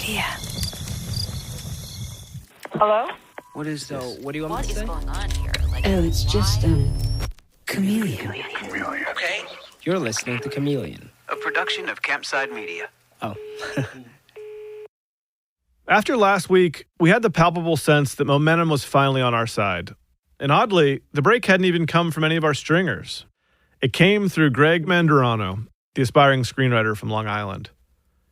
idea. Hello? What is this? So, what do you want What me to is say? going on here? Like, Oh, it's just, Chameleon. Okay. You're listening to Chameleon. A production of Campside Media. Oh. After last week, we had the palpable sense that momentum was finally on our side. And oddly, the break hadn't even come from any of our stringers. It came through Greg Mandarano, the aspiring screenwriter from Long Island.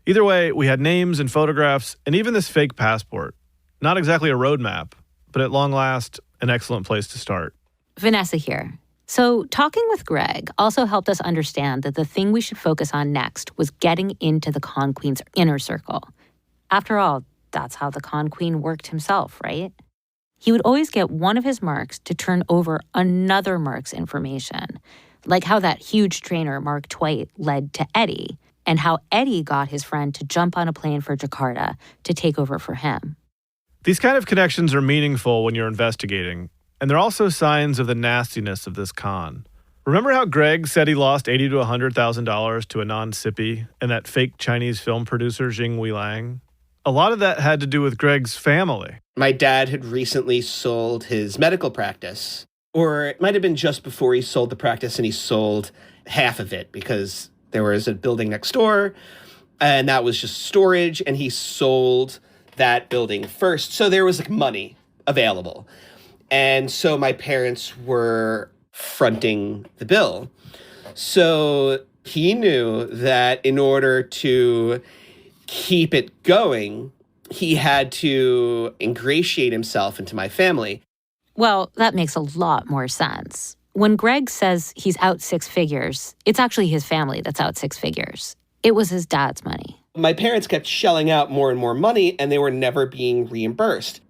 Either way, we had names and photographs and even this fake passport. Not exactly a roadmap, but at long last, an excellent place to start. Vanessa here. So talking with Greg also helped us understand that the thing we should focus on next was getting into the Con Queen's inner circle. After all, that's how the Con Queen worked himself, right? He would always get one of his marks to turn over another mark's information, like how that huge trainer Mark Twight led to Eddie, and how Eddie got his friend to jump on a plane for Jakarta to take over for him. These kind of connections are meaningful when you're investigating, and they're also signs of the nastiness of this con. Remember how Greg said he lost $80,000 to $100,000 to a non-sippy and that fake Chinese film producer Jing Wei-Lang? A lot of that had to do with Greg's family. My dad had recently sold his medical practice, or it might have been just before he sold the practice and he sold half of it because there was a building next door and that was just storage, and he sold that building first. So there was like money available. And so my parents were fronting the bill. So he knew that in order to keep it going, he had to ingratiate himself into my family. Well, that makes a lot more sense. When Greg says he's out six figures, it's actually his family that's out six figures. It was his dad's money. My parents kept shelling out more and more money, and they were never being reimbursed.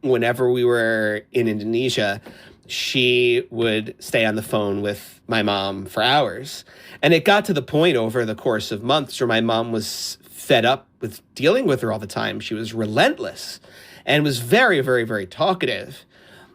Whenever we were in Indonesia, she would stay on the phone with my mom for hours. And it got to the point over the course of months where my mom was fed up with dealing with her all the time. She was relentless and was very, very, very talkative.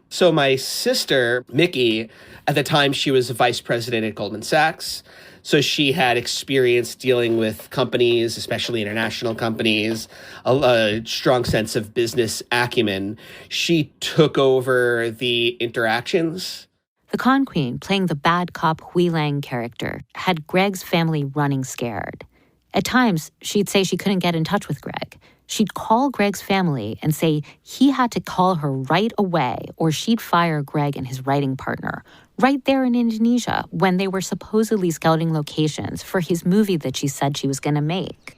So my sister, Mickey, at the time she was a vice president at Goldman Sachs. So she had experience dealing with companies, especially international companies, a strong sense of business acumen. She took over the interactions. The Con Queen, playing the bad cop Hui Lang character, had Greg's family running scared. At times, she'd say she couldn't get in touch with Greg. She'd call Greg's family and say he had to call her right away or she'd fire Greg and his writing partner right there in Indonesia when they were supposedly scouting locations for his movie that she said she was going to make.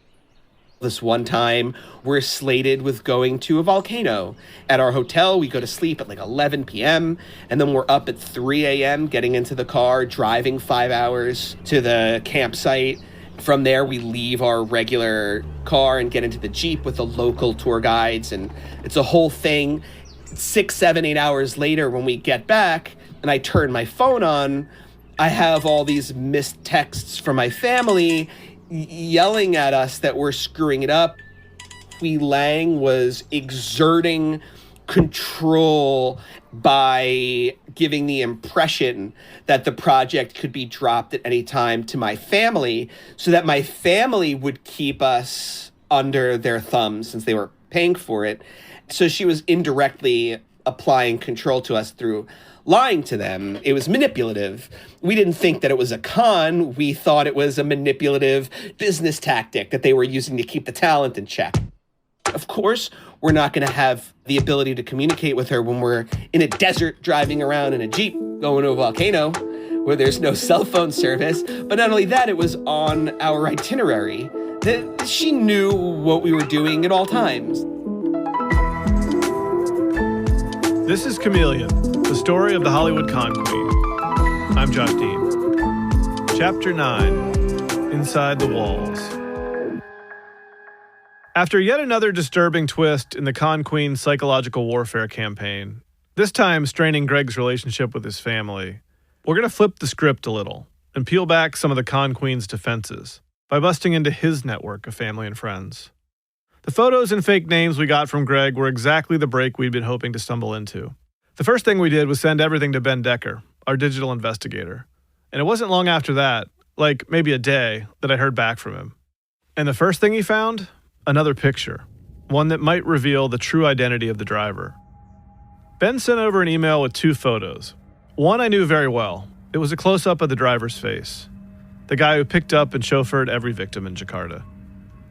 This one time, we're slated with going to a volcano. At our hotel, we go to sleep at like 11 p.m., and then we're up at 3 a.m., getting into the car, driving 5 hours to the campsite. From there, we leave our regular car and get into the Jeep with the local tour guides, and it's a whole thing. 6, 7, 8 hours later, when we get back, and I turn my phone on, I have all these missed texts from my family yelling at us that we're screwing it up. Hui Lang was exerting control by giving the impression that the project could be dropped at any time to my family so that my family would keep us under their thumbs since they were paying for it. So she was indirectly applying control to us through lying to them. It was manipulative. We didn't think that it was a con. We thought it was a manipulative business tactic that they were using to keep the talent in check. Of course, we're not going to have the ability to communicate with her when we're in a desert driving around in a Jeep going to a volcano where there's no cell phone service. But not only that, it was on our itinerary. She knew what we were doing at all times. This is Chameleon, the story of the Hollywood Con Queen. I'm Josh Dean. Chapter 9, Inside the Walls. After yet another disturbing twist in the Con Queen's psychological warfare campaign, this time straining Greg's relationship with his family, we're going to flip the script a little and peel back some of the Con Queen's defenses by busting into his network of family and friends. The photos and fake names we got from Greg were exactly the break we'd been hoping to stumble into. The first thing we did was send everything to Ben Decker, our digital investigator. And it wasn't long after that, like maybe a day, that I heard back from him. And the first thing he found? Another picture. one that might reveal the true identity of the driver. Ben sent over an email with 2 photos. One I knew very well. It was a close-up of the driver's face, the guy who picked up and chauffeured every victim in Jakarta.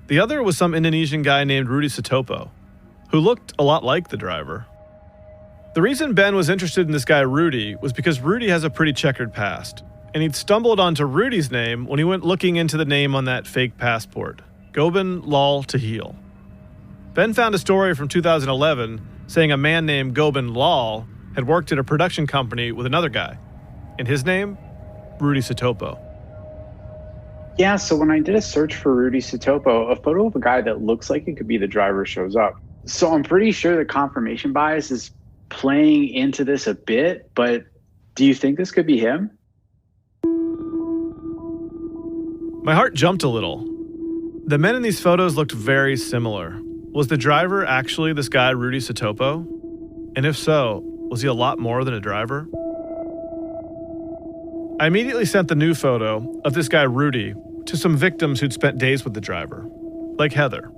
The other was some Indonesian guy named Rudy Sutopo, who looked a lot like the driver. The reason Ben was interested in this guy Rudy was because Rudy has a pretty checkered past, and he'd stumbled onto Rudy's name when he went looking into the name on that fake passport, Gobind Lal Tahil. Ben found a story from 2011 saying a man named Gobind Lal had worked at a production company with another guy, and his name, Rudy Sutopo. Yeah, so when I did a search for Rudy Sutopo, a photo of a guy that looks like it could be the driver shows up. So I'm pretty sure the confirmation bias is playing into this a bit, but do you think this could be him? My heart jumped a little. The men in these photos looked very similar. Was the driver actually this guy Rudy Sutopo? And if so, was he a lot more than a driver? I immediately sent the new photo of this guy Rudy to some victims who'd spent days with the driver, like Heather.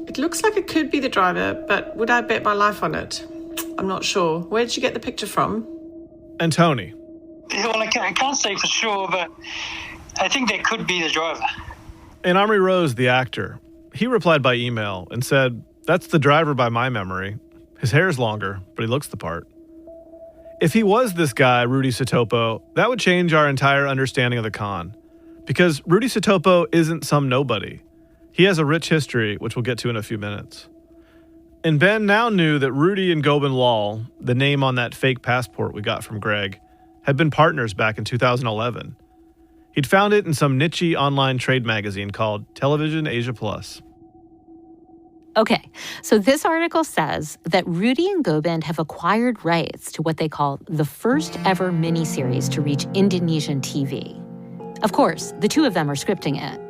It looks like it could be the driver, but would I bet my life on it? I'm not sure. Where did you get the picture from? And Tony. Well, I can't say for sure, but I think they could be the driver. And Omri Rose, the actor, he replied by email and said, "That's the driver by my memory. His hair's longer, but he looks the part." If he was this guy, Rudy Sutopo, that would change our entire understanding of the con. Because Rudy Sutopo isn't some nobody. He has a rich history, which we'll get to in a few minutes. And Ben now knew that Rudy and Gobind Lal, the name on that fake passport we got from Greg, had been partners back in 2011. He'd found it in some niche online trade magazine called Television Asia Plus. Okay, so this article says that Rudy and Gobind have acquired rights to what they call the first ever miniseries to reach Indonesian TV. Of course, the 2 of them are scripting it.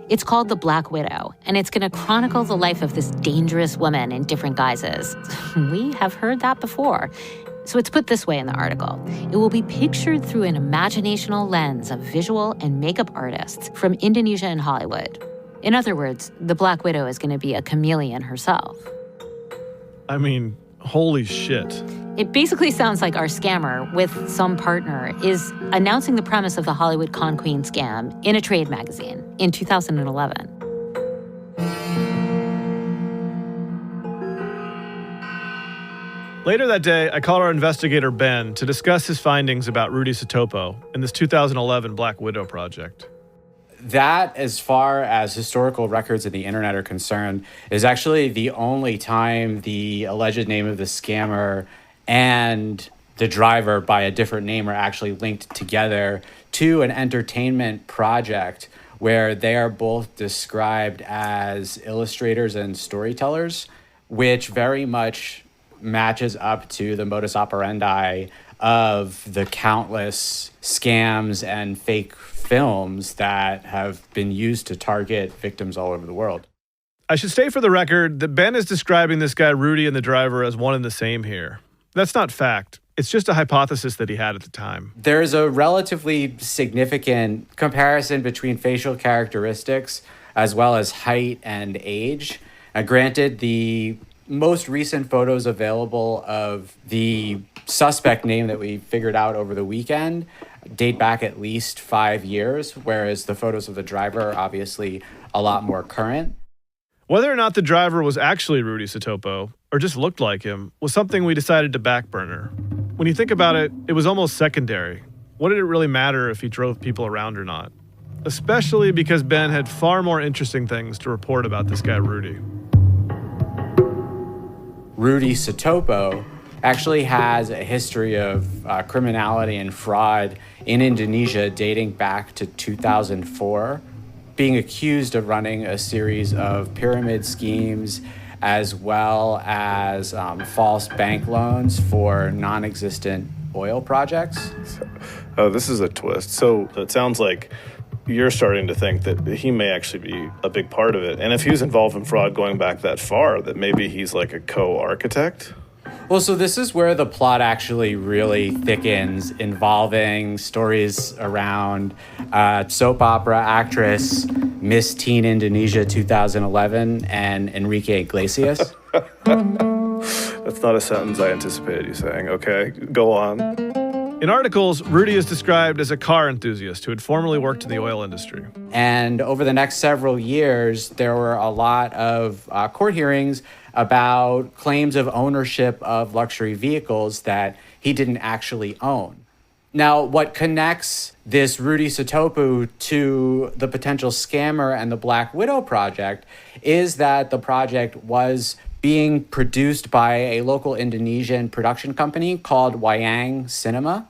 It's called The Black Widow, and it's going to chronicle the life of this dangerous woman in different guises. We have heard that before. So it's put this way in the article. It will be pictured through an imaginational lens of visual and makeup artists from Indonesia and Hollywood. In other words, the Black Widow is going to be a chameleon herself. I mean, holy shit. It basically sounds like our scammer with some partner is announcing the premise of the Hollywood con queen scam in a trade magazine in 2011. Later that day, I called our investigator Ben to discuss his findings about Rudy Sutopo in this 2011 Black Widow project. That, as far as historical records of the internet are concerned, is actually the only time the alleged name of the scammer and the driver by a different name are actually linked together to an entertainment project where they are both described as illustrators and storytellers, which very much matches up to the modus operandi of the countless scams and fake films that have been used to target victims all over the world. I should state for the record that Ben is describing this guy Rudy and the driver as one and the same here. That's not fact. It's just a hypothesis that he had at the time. There's a relatively significant comparison between facial characteristics as well as height and age. Granted, the most recent photos available of the suspect name that we figured out over the weekend date back at least 5 years, whereas the photos of the driver are obviously a lot more current. Whether or not the driver was actually Rudy Sutopo, or just looked like him, was something we decided to backburner. When you think about it, it was almost secondary. What did it really matter if he drove people around or not? Especially because Ben had far more interesting things to report about this guy Rudy. Rudy Sutopo actually has a history of criminality and fraud in Indonesia dating back to 2004, being accused of running a series of pyramid schemes as well as false bank loans for non-existent oil projects. Oh, this is a twist. So it sounds like you're starting to think that he may actually be a big part of it. And if he was involved in fraud going back that far, that maybe he's like a co-architect? Well, so this is where the plot actually really thickens, involving stories around soap opera actress Miss Teen Indonesia 2011 and Enrique Iglesias. That's not a sentence I anticipated you saying. Okay, go on. In articles, Rudy is described as a car enthusiast who had formerly worked in the oil industry. And over the next several years, there were a lot of court hearings about claims of ownership of luxury vehicles that he didn't actually own. Now, what connects this Rudy Setopu to the potential scammer and the Black Widow project is that the project was being produced by a local Indonesian production company called Wayang Cinema.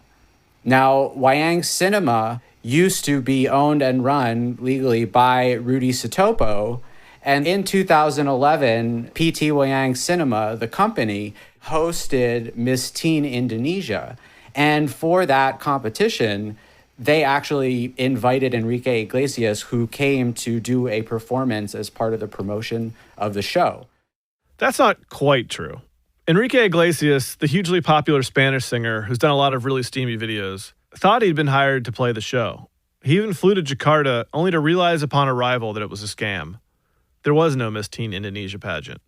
Now, Wayang Cinema used to be owned and run legally by Rudy Setopo. And in 2011, PT Wayang Cinema, the company, hosted Miss Teen Indonesia. And for that competition, they actually invited Enrique Iglesias, who came to do a performance as part of the promotion of the show. That's not quite true. Enrique Iglesias, the hugely popular Spanish singer who's done a lot of really steamy videos, thought he'd been hired to play the show. He even flew to Jakarta only to realize upon arrival that it was a scam. There was no Miss Teen Indonesia pageant.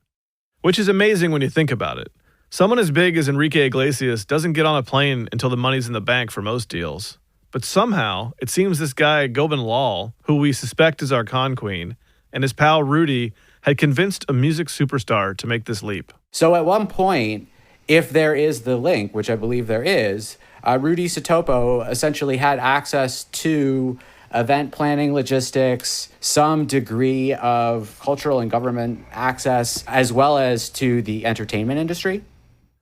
Which is amazing when you think about it. Someone as big as Enrique Iglesias doesn't get on a plane until the money's in the bank for most deals. But somehow, it seems this guy, Gobind Lal, who we suspect is our con queen, and his pal Rudy had convinced a music superstar to make this leap. So at one point, if there is the link, which I believe there is, Rudy Setopo essentially had access to event planning, logistics, some degree of cultural and government access, as well as to the entertainment industry.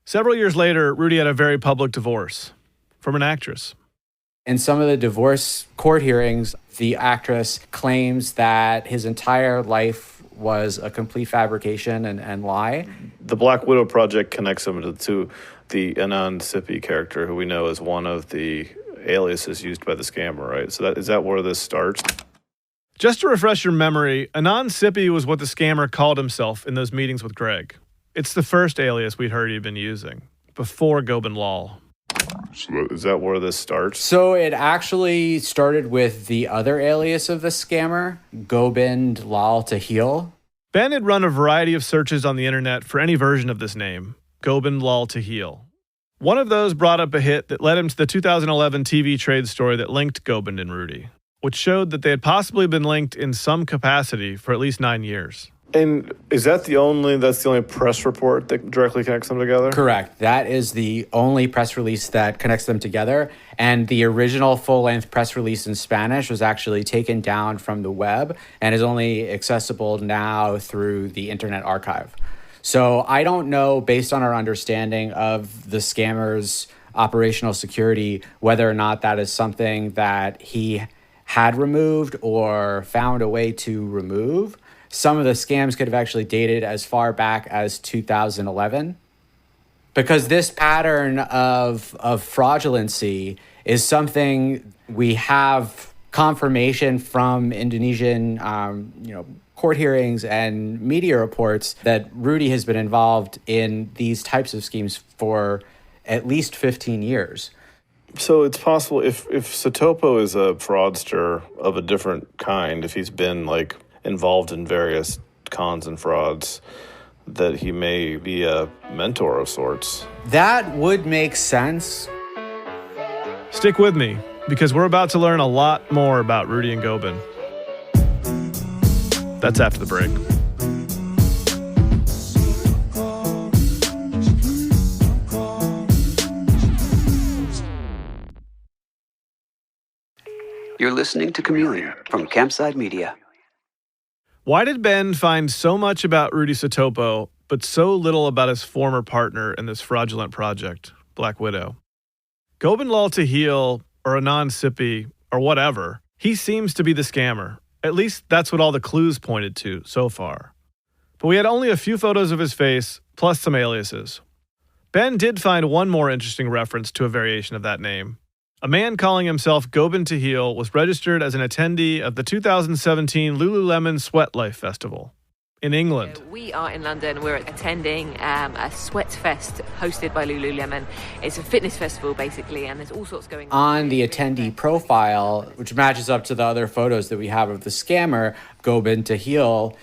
Several years later, Rudy had a very public divorce from an actress. In some of the divorce court hearings, the actress claims that his entire life was a complete fabrication and lie. The Black Widow project connects him to the Anand Sippy character, who we know is one of the aliases used by the scammer, right? So is that where this starts? Just to refresh your memory, Anand Sippy was what the scammer called himself in those meetings with Greg. It's the first alias we'd heard he'd been using, before Gobind Lal. So is that where this starts? So it actually started with the other alias of the scammer, Gobind Lal Tahil. Ben had run a variety of searches on the internet for any version of this name, Gobind Lal Tahil. One of those brought up a hit that led him to the 2011 TV trade story that linked Gobind and Rudy, which showed that they had possibly been linked in some capacity for at least 9 years. And is that the only press report that directly connects them together? Correct. That is the only press release that connects them together. And the original full-length press release in Spanish was actually taken down from the web and is only accessible now through the Internet Archive. So I don't know, based on our understanding of the scammer's operational security, whether or not that is something that he had removed or found a way to remove. Some of the scams could have actually dated as far back as 2011. Because this pattern of fraudulency is something we have confirmation from Indonesian court hearings and media reports that Rudy has been involved in these types of schemes for at least 15 years. So it's possible if Setopo is a fraudster of a different kind, if he's been involved in various cons and frauds, that he may be a mentor of sorts. That would make sense. Stick with me, because we're about to learn a lot more about Rudy and Gobind. That's after the break. You're listening to Chameleon from Campside Media. Why did Ben find so much about Rudy Setopo, but so little about his former partner in this fraudulent project, Black Widow? Gobind Lal Tahil, or Anand Sippy, or whatever, he seems to be the scammer. At least that's what all the clues pointed to so far. But we had only a few photos of his face, plus some aliases. Ben did find one more interesting reference to a variation of that name. A man calling himself Gobind Tahil was registered as an attendee of the 2017 Lululemon Sweat Life Festival. in England. We are in London. We're attending a sweat fest hosted by Lululemon. It's a fitness festival, basically, and there's all sorts going on. The attendee profile, which matches up to the other photos that we have of the scammer, Gobin Tahil,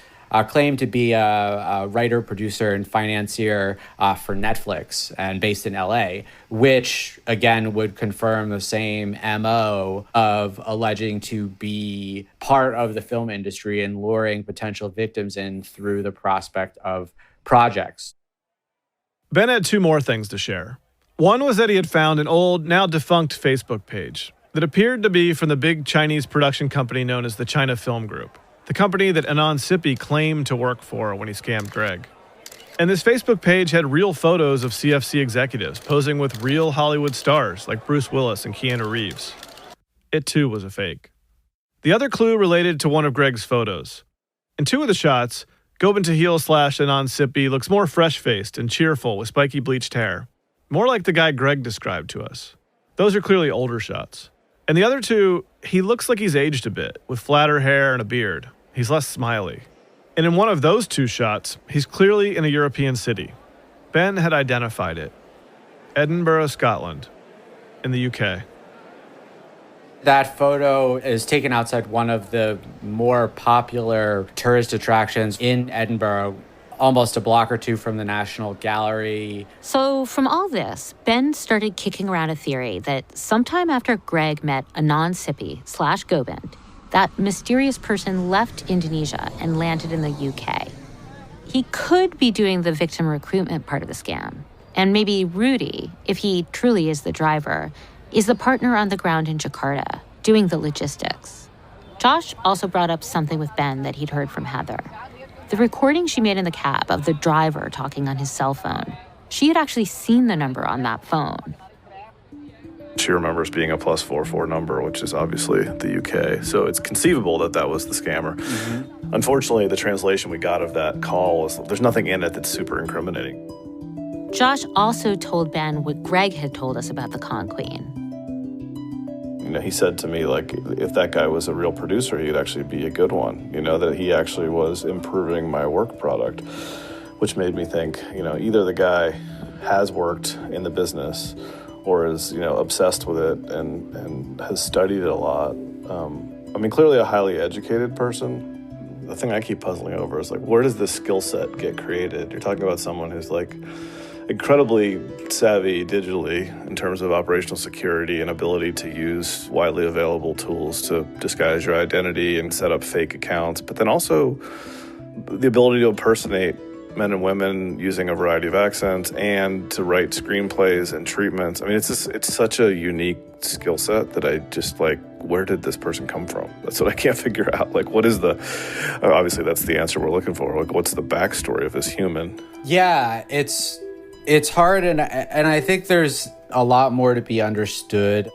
claimed to be a writer, producer, and financier for Netflix and based in LA, which, again, would confirm the same MO of alleging to be part of the film industry and luring potential victims in through the prospect of projects. Ben had two more things to share. One was that he had found an old, now defunct Facebook page that appeared to be from the big Chinese production company known as the China Film Group, the company that Anand Sippy claimed to work for when he scammed Greg. And this Facebook page had real photos of CFC executives posing with real Hollywood stars like Bruce Willis and Keanu Reeves. It too was a fake. The other clue related to one of Greg's photos. In two of the shots, Gobin Tahil / Anand Sippy looks more fresh-faced and cheerful with spiky bleached hair. More like the guy Greg described to us. Those are clearly older shots. And the other two, he looks like he's aged a bit, with flatter hair and a beard. He's less smiley. And in one of those two shots, he's clearly in a European city. Ben had identified it. Edinburgh, Scotland, in the UK. That photo is taken outside one of the more popular tourist attractions in Edinburgh, almost a block or two from the National Gallery. So from all this, Ben started kicking around a theory that sometime after Greg met Anand Sippy / Gobind, that mysterious person left Indonesia and landed in the UK. He could be doing the victim recruitment part of the scam. And maybe Rudy, if he truly is the driver, is the partner on the ground in Jakarta, doing the logistics. Josh also brought up something with Ben that he'd heard from Heather. The recording she made in the cab of the driver talking on his cell phone. She had actually seen the number on that phone. She remembers being a +44 number, which is obviously the UK. So it's conceivable that that was the scammer. Mm-hmm. Unfortunately, the translation we got of that call is there's nothing in it that's super incriminating. Josh also told Ben what Greg had told us about the Con Queen. You know, he said to me, like, if that guy was a real producer, he'd actually be a good one. You know, that he actually was improving my work product, which made me think, you know, either the guy has worked in the business or is, you know, obsessed with it and has studied it a lot. I mean, clearly a highly educated person. The thing I keep puzzling over is, like, where does this skill set get created? You're talking about someone who's, like, incredibly savvy digitally in terms of operational security and ability to use widely available tools to disguise your identity and set up fake accounts, but then also the ability to impersonate men and women using a variety of accents and to write screenplays and treatments. I mean, it's such a unique skill set that I just, like, where did this person come from? That's what I can't figure out. Like, what is obviously that's the answer we're looking for. Like, what's the backstory of this human? Yeah, it's hard, and I think there's a lot more to be understood.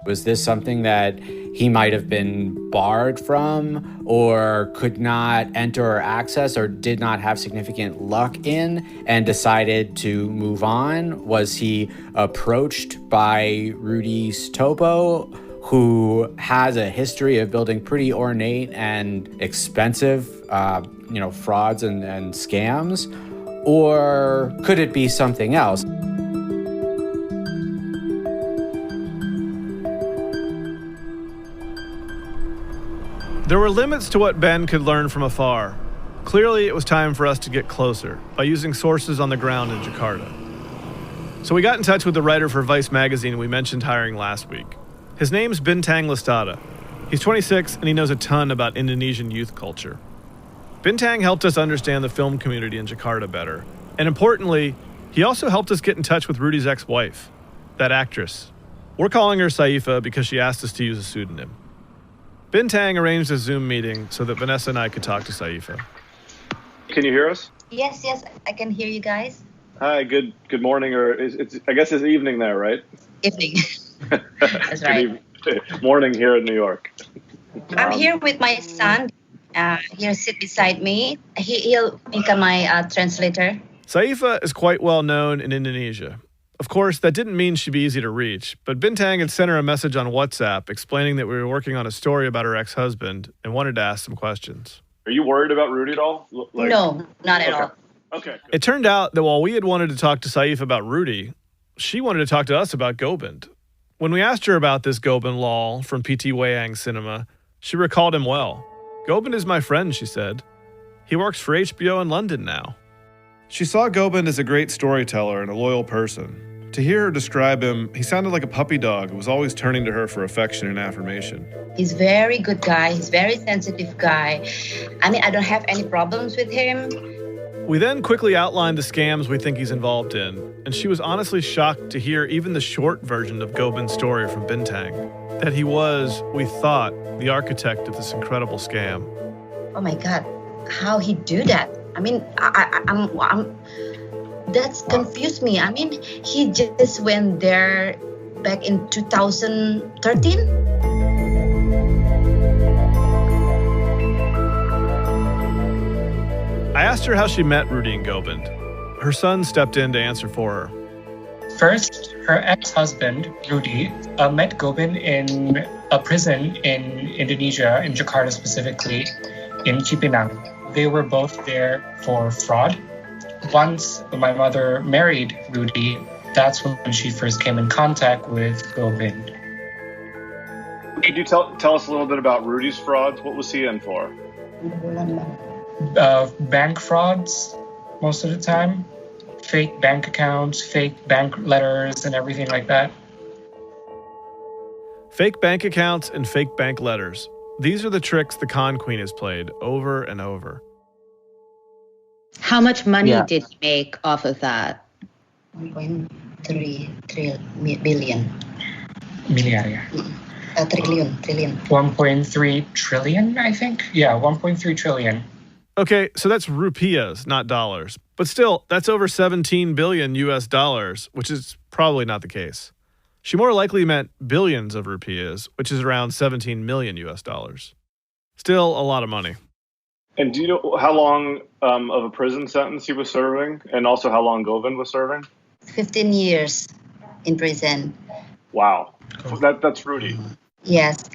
Was this something that he might have been barred from or could not enter or access or did not have significant luck in and decided to move on? Was he approached by Rudy Topo, who has a history of building pretty ornate and expensive frauds and scams? Or could it be something else? There were limits to what Ben could learn from afar. Clearly, it was time for us to get closer by using sources on the ground in Jakarta. So we got in touch with the writer for Vice magazine we mentioned hiring last week. His name's Bintang Lestada. He's 26 and he knows a ton about Indonesian youth culture. Bintang helped us understand the film community in Jakarta better. And importantly, he also helped us get in touch with Rudy's ex-wife, that actress. We're calling her Syefa because she asked us to use a pseudonym. Bintang arranged a Zoom meeting so that Vanessa and I could talk to Syefa. Can you hear us? Yes, I can hear you guys. Hi, good morning, or I guess it's evening there, right? Evening. That's right. Morning here in New York. I'm here with my son. He'll sit beside me. He'll become my translator. Syefa is quite well known in Indonesia. Of course, that didn't mean she'd be easy to reach, but Bintang had sent her a message on WhatsApp explaining that we were working on a story about her ex-husband and wanted to ask some questions. Are you worried about Rudy at all? No, not at all. Okay. It turned out that while we had wanted to talk to Syefa about Rudy, she wanted to talk to us about Gobind. When we asked her about this Gobind Lal from P.T. Wayang's cinema, she recalled him well. Gobind is my friend, she said. He works for HBO in London now. She saw Gobind as a great storyteller and a loyal person. To hear her describe him, he sounded like a puppy dog who was always turning to her for affection and affirmation. He's a very good guy. He's a very sensitive guy. I mean, I don't have any problems with him. We then quickly outlined the scams we think he's involved in, and she was honestly shocked to hear even the short version of Gobind's story from Bintang, that he was, we thought, the architect of this incredible scam. Oh my God, how he do that? I mean, I'm that's confused me. I mean, he just went there back in 2013. I asked her how she met Rudy and Gobind. Her son stepped in to answer for her. First, her ex-husband, Rudy, met Gobind in a prison in Indonesia, in Jakarta specifically, in Cipinang. They were both there for fraud. Once my mother married Rudy, that's when she first came in contact with Gobind. Could you tell us a little bit about Rudy's frauds? What was he in for? Bank frauds, most of the time. Fake bank accounts, fake bank letters, and everything like that. Fake bank accounts and fake bank letters. These are the tricks the con queen has played over and over. How much money did he make off of that? 1.3 billion. Miliar. Trillion. 1.3 trillion, I think? Yeah, 1.3 trillion. Okay, so that's rupiahs, not dollars. But still, that's over 17 billion US dollars, which is probably not the case. She more likely meant billions of rupiahs, which is around 17 million US dollars. Still a lot of money. And do you know how long of a prison sentence he was serving, and also how long Gobind was serving? 15 years in prison. Wow. That's Rudy. Yes.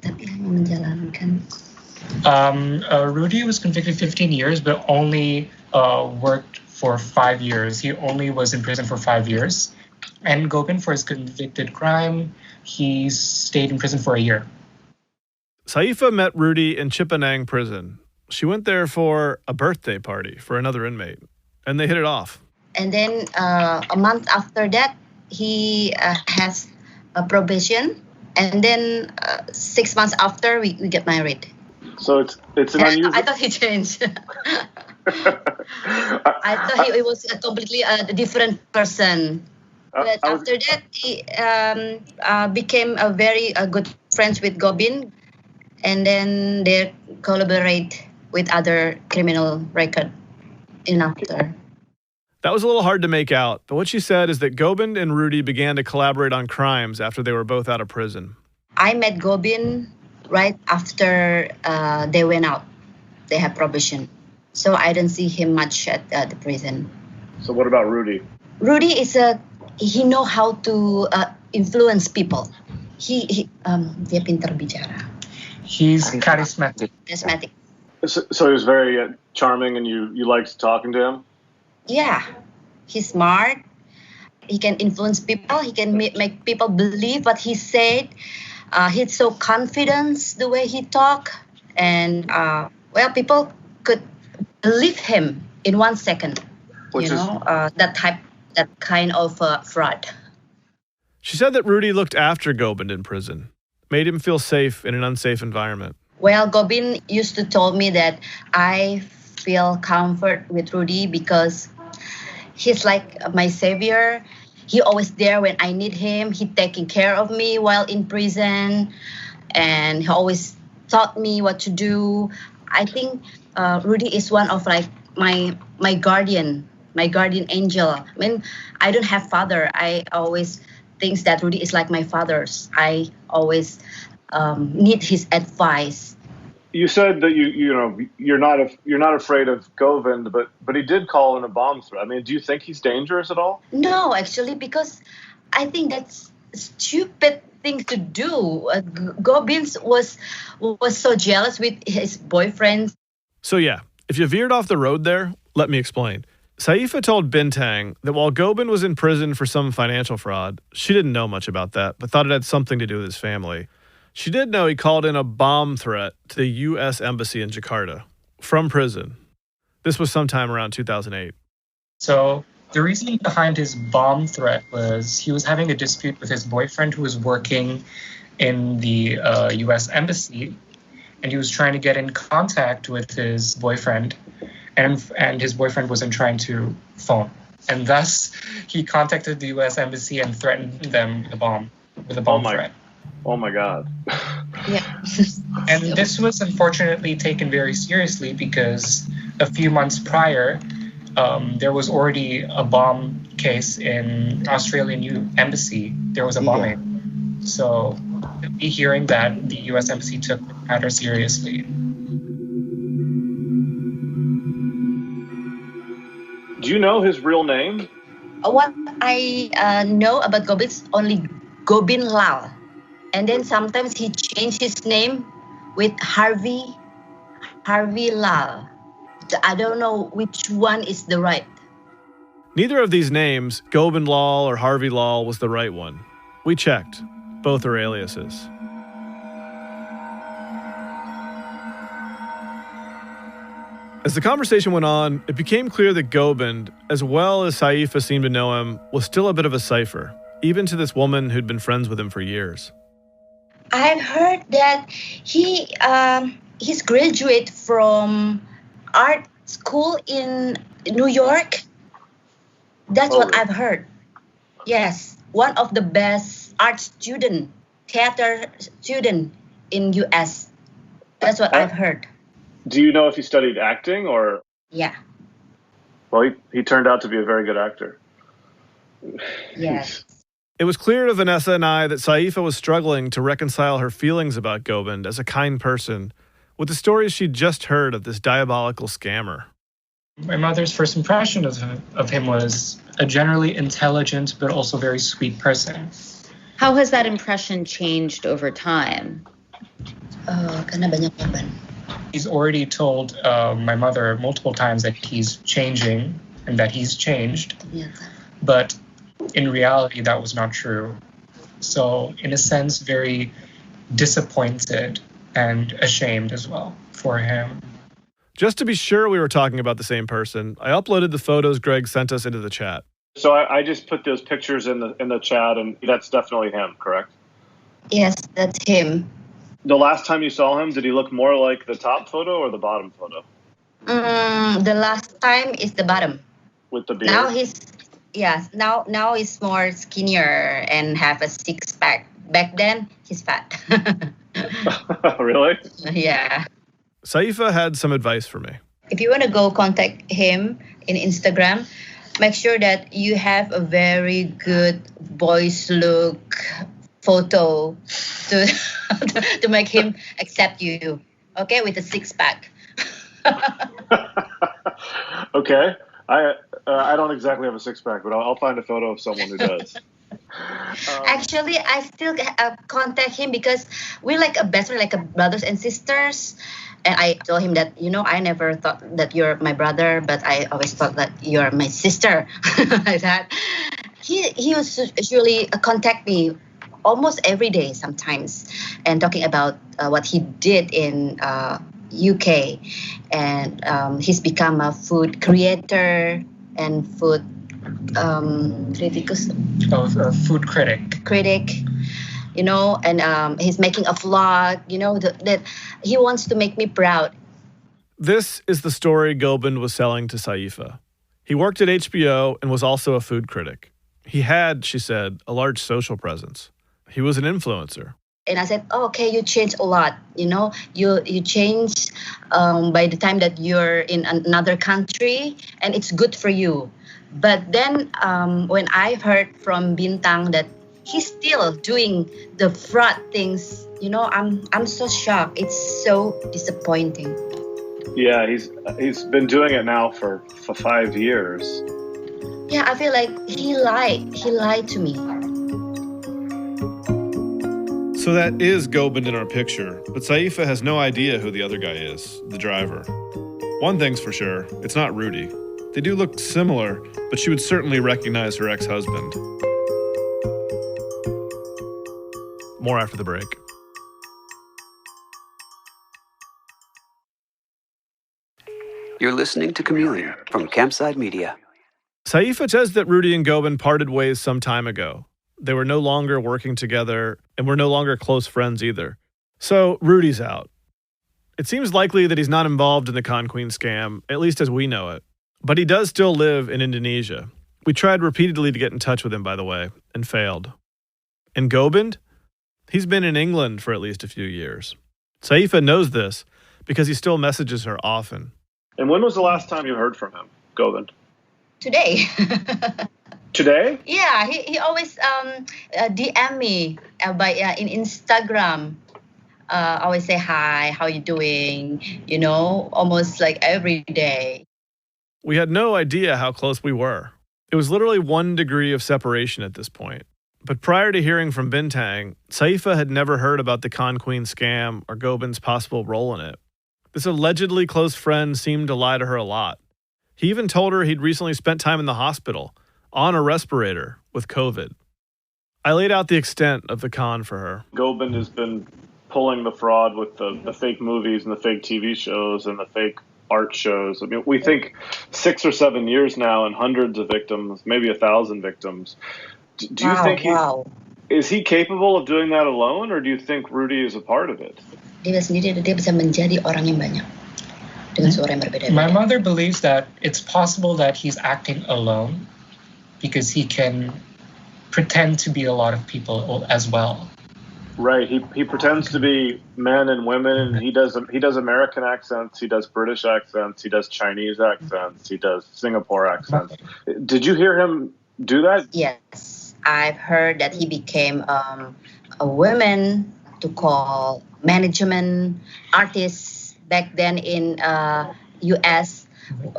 Rudy was convicted 15 years, but only worked for 5 years. He only was in prison for 5 years. And Gobind, for his convicted crime, he stayed in prison for a year. Syefa met Rudy in Cipinang prison. She went there for a birthday party for another inmate, and they hit it off. And then a month after that, he has a probation. And then 6 months after, we get married. So it's an unusual... I thought he changed. I thought he was a completely different person. But after that, he became a very good friends with Gobind. And then they collaborate with other criminal record in after. That was a little hard to make out, but what she said is that Gobind and Rudy began to collaborate on crimes after they were both out of prison. I met Gobind right after they went out. They have probation. So I didn't see him much at the prison. So what about Rudy? Rudy he know how to influence people. Dia pintar bicara. He's charismatic. Charismatic. So he was very charming, and you liked talking to him? Yeah, he's smart. He can influence people. He can make people believe what he said. He's so confident the way he talk, and people could believe him in 1 second. That kind of fraud. She said that Rudy looked after Gobind in prison, made him feel safe in an unsafe environment. Well, Gobind used to tell me that I feel comfort with Rudy because he's like my savior. He always there when I need him. He taking care of me while in prison, and he always taught me what to do. I think Rudy is one of like my guardian angel. I mean, I don't have father. I always think that Rudy is like my father's. I always need his advice. You said that you're not afraid of Gobind, but he did call in a bomb threat. I mean, do you think he's dangerous at all? No, actually, because I think that's a stupid thing to do. Gobind was so jealous with his boyfriend. So yeah, if you veered off the road there, let me explain. Syefa told Bintang that while Gobin was in prison for some financial fraud, she didn't know much about that, but thought it had something to do with his family. She did know he called in a bomb threat to the U.S. Embassy in Jakarta from prison. This was sometime around 2008. So the reasoning behind his bomb threat was he was having a dispute with his boyfriend who was working in the U.S. Embassy, and he was trying to get in contact with his boyfriend, and his boyfriend wasn't trying to phone. And thus, he contacted the U.S. Embassy and threatened them with a bomb threat. Oh my God. Yeah. And this was unfortunately taken very seriously because a few months prior, there was already a bomb case in Australian embassy. There was a bombing. So be hearing that the U.S. Embassy took the matter seriously. Do you know his real name? What I know about Gobin is only Gobin Lal. And then sometimes he changed his name with Harvey Lal. I don't know which one is the right. Neither of these names, Gobin Lal or Harvey Lal, was the right one. We checked. Both are aliases. As the conversation went on, it became clear that Gobind, as well as Syefa seemed to know him, was still a bit of a cipher, even to this woman who'd been friends with him for years. I've heard that he's graduate from art school in New York. That's what I've heard. Yes, one of the best art student, theater student in US. That's what I've heard. Do you know if he studied acting or? Yeah. Well, he turned out to be a very good actor. Yes. It was clear to Vanessa and I that Syefa was struggling to reconcile her feelings about Gobind as a kind person with the stories she'd just heard of this diabolical scammer. My mother's first impression of him was a generally intelligent but also very sweet person. How has that impression changed over time? Karena banyak korban. He's already told my mother multiple times that he's changing and that he's changed. But in reality, that was not true. So, in a sense, very disappointed and ashamed as well for him. Just to be sure we were talking about the same person, I uploaded the photos Greg sent us into the chat. So I just put those pictures in the chat, and that's definitely him, correct? Yes, that's him. The last time you saw him, did he look more like the top photo or the bottom photo? The last time is the bottom. With the beard? Now he's more skinnier and have a six-pack. Back then, he's fat. Really? Yeah. Syefa had some advice for me. If you want to go contact him in Instagram, make sure that you have a very good boys look photo to make him accept you. Okay, with a six-pack. Okay. I don't exactly have a six-pack, but I'll find a photo of someone who does. Actually, I still contact him because we're like a best friend, like a brothers and sisters. And I told him that, I never thought that you're my brother, but I always thought that you're my sister. Like that. He was usually contact me almost every day sometimes, and talking about what he did in UK, and he's become a food creator and food food critic, and he's making a vlog, that he wants to make me proud. This is the story Gobind was selling to Syefa. He worked at HBO and was also a food critic. He had, she said, a large social presence. He was an influencer. And I said, okay, you changed a lot. You changed by the time that you're in another country, and it's good for you. But then when I heard from Bintang that he's still doing the fraud things, I'm so shocked. It's so disappointing. Yeah, he's been doing it now for 5 years. Yeah, I feel like he lied. He lied to me. So that is Gobind in our picture, but Syefa has no idea who the other guy is, the driver. One thing's for sure, it's not Rudy. They do look similar, but she would certainly recognize her ex-husband. More after the break. You're listening to Chameleon from Campside Media. Syefa says that Rudy and Gobind parted ways some time ago. They were no longer working together and were no longer close friends either. So Rudy's out. It seems likely that he's not involved in the Con Queen scam, at least as we know it. But he does still live in Indonesia. We tried repeatedly to get in touch with him, by the way, and failed. And Gobind? He's been in England for at least a few years. Syefa knows this because he still messages her often. And when was the last time you heard from him, Gobind? Today. Today? Yeah, he always DM me in Instagram. Always say hi, how you doing? You know, almost like every day. We had no idea how close we were. It was literally 1 degree of separation at this point. But prior to hearing from Bintang, Syefa had never heard about the Con Queen scam or Gobind's possible role in it. This allegedly close friend seemed to lie to her a lot. He even told her he'd recently spent time in the hospital, on a respirator, with COVID. I laid out the extent of the con for her. Gobind has been pulling the fraud with the fake movies and the fake TV shows and the fake art shows. I mean, we think 6 or 7 years now and hundreds of victims, maybe 1,000 victims. Do you think is he capable of doing that alone, or do you think Rudy is a part of it? Dia sendiri dia bisa menjadi orang yang banyak dengan suara yang berbeda. My mother believes that it's possible that he's acting alone because he can pretend to be a lot of people as well. Right. He pretends to be men and women. He does American accents. He does British accents. He does Chinese accents. He does Singapore accents. Did you hear him do that? Yes, I've heard that he became a woman to call management artists back then in U.S.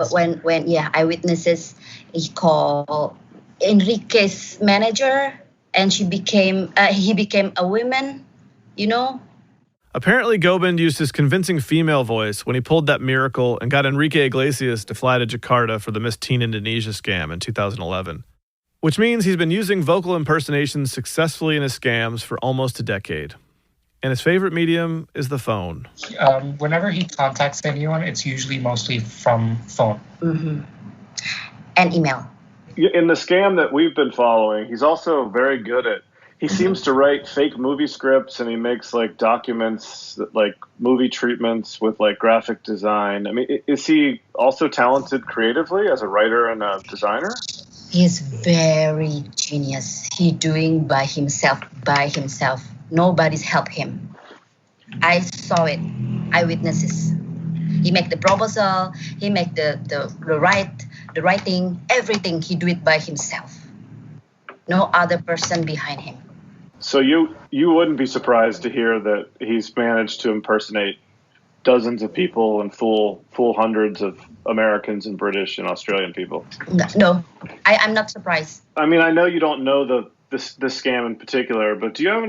when eyewitnesses he called Enrique's manager. And he became a woman, you know. Apparently, Gobind used his convincing female voice when he pulled that miracle and got Enrique Iglesias to fly to Jakarta for the Miss Teen Indonesia scam in 2011. Which means he's been using vocal impersonations successfully in his scams for almost a decade. And his favorite medium is the phone. Whenever he contacts anyone, it's usually mostly from phone. Mm-hmm. And email. In the scam that we've been following, he's also very good at, he seems to write fake movie scripts, and he makes like documents, like movie treatments with like graphic design. I mean, is he also talented creatively as a writer and a designer? He's very genius. He doing by himself. Nobody's help him. I saw it. Eyewitnesses. He make the proposal. He make the writing, everything. He do it by himself. No other person behind him. So you wouldn't be surprised to hear that he's managed to impersonate dozens of people and fool hundreds of Americans and British and Australian people. No, I'm not surprised. I mean, I know you don't know this scam in particular, but do you have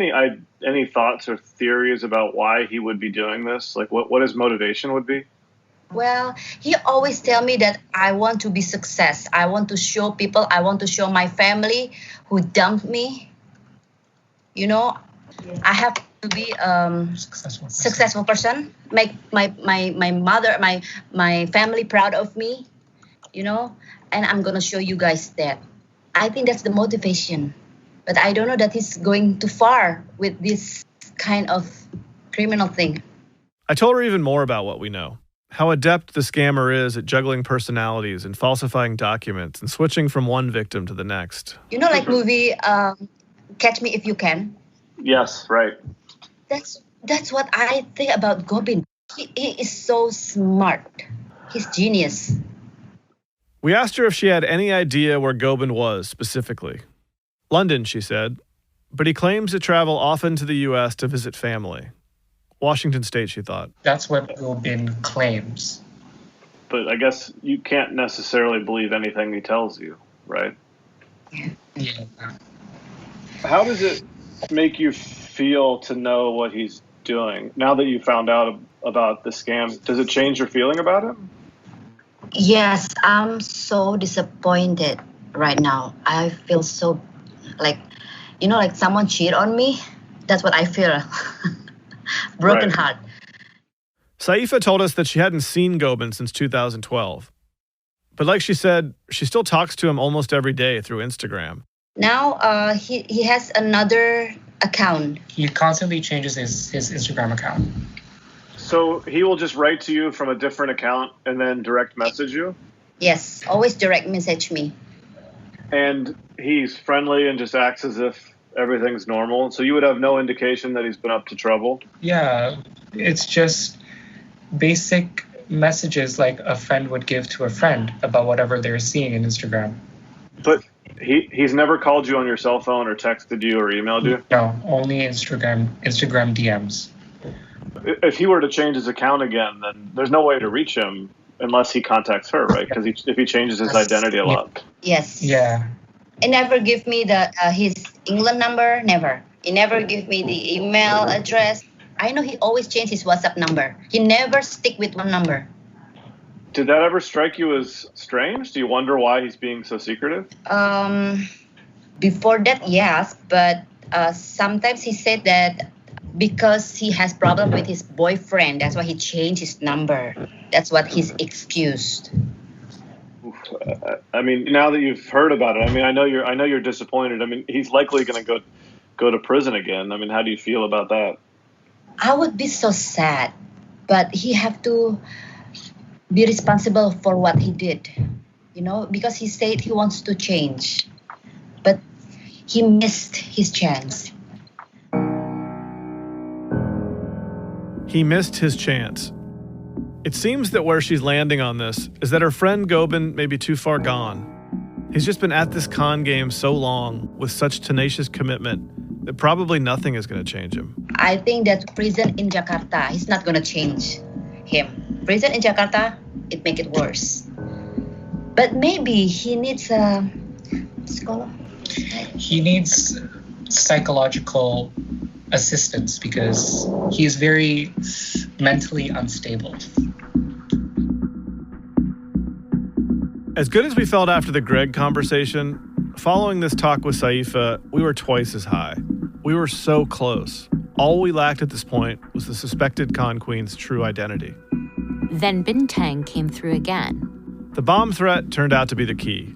any thoughts or theories about why he would be doing this? Like what his motivation would be? Well, he always tell me that I want to be success. I want to show people. I want to show my family who dumped me. You know, I have to be successful person. Make my mother, my family proud of me. You know, and I'm gonna show you guys that. I think that's the motivation, but I don't know that he's going too far with this kind of criminal thing. I told her even more about what we know. How adept the scammer is at juggling personalities and falsifying documents and switching from one victim to the next. You know, like movie Catch Me If You Can? Yes, right. That's what I think about Gobind. He is so smart. He's genius. We asked her if she had any idea where Gobind was specifically. London, she said, but he claims to travel often to the U.S. to visit family. Washington State, she thought. That's what Gobind claims. But I guess you can't necessarily believe anything he tells you, right? Yeah. How does it make you feel to know what he's doing? Now that you found out about the scam, does it change your feeling about him? Yes, I'm so disappointed right now. I feel so like, like someone cheated on me. That's what I feel. Broken heart. Syefa told us that she hadn't seen Gobin since 2012. But like she said, she still talks to him almost every day through Instagram. Now he has another account. He constantly changes his Instagram account. So he will just write to you from a different account and then direct message you? Yes, always direct message me. And he's friendly and just acts as if everything's normal. So you would have no indication that he's been up to trouble? Yeah, it's just basic messages like a friend would give to a friend about whatever they're seeing in Instagram. But he's never called you on your cell phone or texted you or emailed you? No, only Instagram DMs. If he were to change his account again, then there's no way to reach him unless he contacts her, right? Because if he changes his identity a lot. Yes. Yeah. He never give me his England number, never. He never give me the email address. I know he always change his WhatsApp number. He never stick with one number. Did that ever strike you as strange? Do you wonder why he's being so secretive? Before that, yes, but sometimes he said that because he has problem with his boyfriend, that's why he changed his number. That's what he's excused. I mean, now that you've heard about it, I mean, I know you're disappointed. I mean, he's likely going to go to prison again. I mean, how do you feel about that? I would be so sad, but he have to be responsible for what he did, because he said he wants to change, but he missed his chance. He missed his chance. It seems that where she's landing on this is that her friend Gobin may be too far gone. He's just been at this con game so long with such tenacious commitment that probably nothing is going to change him. I think that prison in Jakarta is not going to change him. Prison in Jakarta, it make it worse. But maybe he needs a scholar. He needs psychological assistance because he is very mentally unstable. As good as we felt after the Greg conversation, following this talk with Syefa, we were twice as high. We were so close. All we lacked at this point was the suspected con queen's true identity. Then Bintang came through again. The bomb threat turned out to be the key.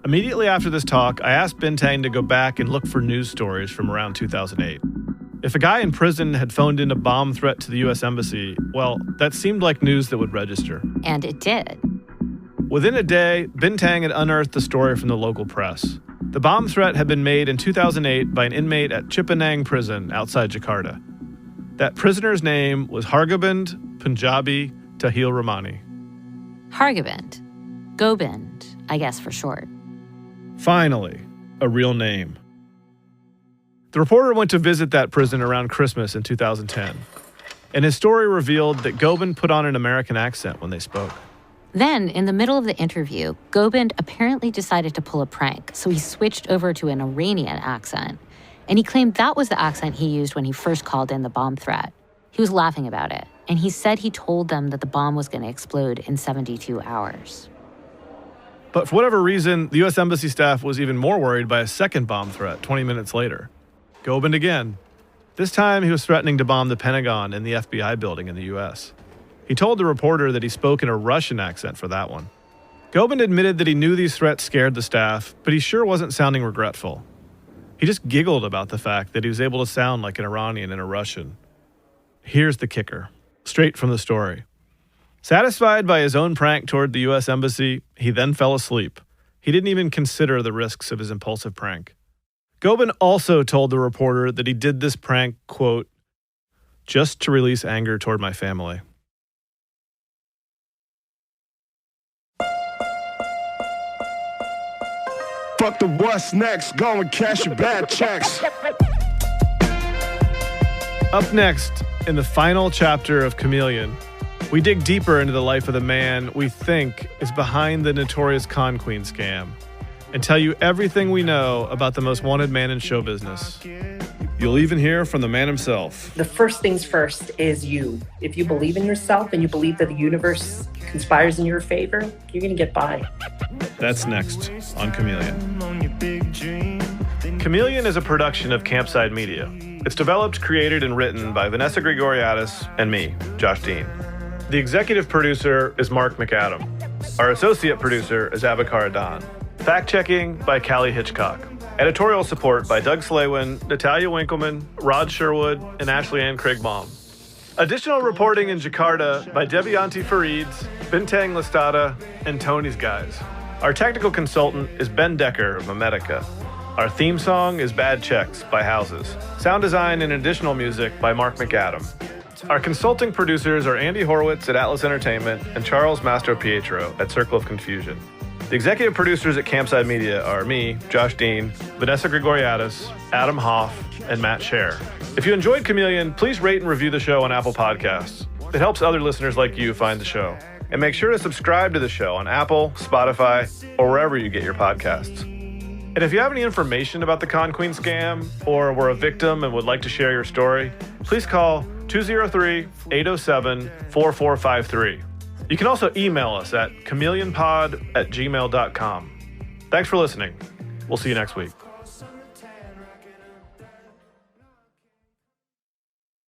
Immediately after this talk, I asked Bintang to go back and look for news stories from around 2008. If a guy in prison had phoned in a bomb threat to the U.S. Embassy, well, that seemed like news that would register. And it did. Within a day, Bintang had unearthed the story from the local press. The bomb threat had been made in 2008 by an inmate at Cipinang prison outside Jakarta. That prisoner's name was Hargobind Punjabi Tahil Ramani. Hargobind. Gobind, I guess for short. Finally, a real name. The reporter went to visit that prison around Christmas in 2010, and his story revealed that Gobind put on an American accent when they spoke. Then, in the middle of the interview, Gobind apparently decided to pull a prank, so he switched over to an Iranian accent. And he claimed that was the accent he used when he first called in the bomb threat. He was laughing about it, and he said he told them that the bomb was going to explode in 72 hours. But for whatever reason, the U.S. Embassy staff was even more worried by a second bomb threat 20 minutes later. Gobind again. This time, he was threatening to bomb the Pentagon and the FBI building in the U.S. He told the reporter that he spoke in a Russian accent for that one. Gobind admitted that he knew these threats scared the staff, but he sure wasn't sounding regretful. He just giggled about the fact that he was able to sound like an Iranian and a Russian. Here's the kicker, straight from the story. Satisfied by his own prank toward the U.S. Embassy, he then fell asleep. He didn't even consider the risks of his impulsive prank. Gobind also told the reporter that he did this prank, quote, just to release anger toward my family. Fuck the what's next, go and cash your bad checks. Up next, in the final chapter of Chameleon, we dig deeper into the life of the man we think is behind the notorious Con Queen scam and tell you everything we know about the most wanted man in show business. You'll even hear from the man himself. The first things first is you. If you believe in yourself and you believe that the universe conspires in your favor, you're going to get by. That's next on Chameleon. Chameleon is a production of Campside Media. It's developed, created, and written by Vanessa Grigoriadis and me, Josh Dean. The executive producer is Mark McAdam. Our associate producer is Abakar Adan. Fact-checking by Callie Hitchcock. Editorial support by Doug Slaywin, Natalia Winkleman, Rod Sherwood, and Ashley Ann Craigbaum. Additional reporting in Jakarta by Devianti Farids, Bintang Listada, and Tony's Guys. Our technical consultant is Ben Decker of Memetica. Our theme song is Bad Checks by Houses. Sound design and additional music by Mark McAdam. Our consulting producers are Andy Horwitz at Atlas Entertainment and Charles Mastro Pietro at Circle of Confusion. The executive producers at Campside Media are me, Josh Dean, Vanessa Grigoriadis, Adam Hoff, and Matt Scher. If you enjoyed Chameleon, please rate and review the show on Apple Podcasts. It helps other listeners like you find the show. And make sure to subscribe to the show on Apple, Spotify, or wherever you get your podcasts. And if you have any information about the Con Queen scam or were a victim and would like to share your story, please call 203-807-4453. You can also email us at chameleonpod@gmail.com. Thanks for listening. We'll see you next week.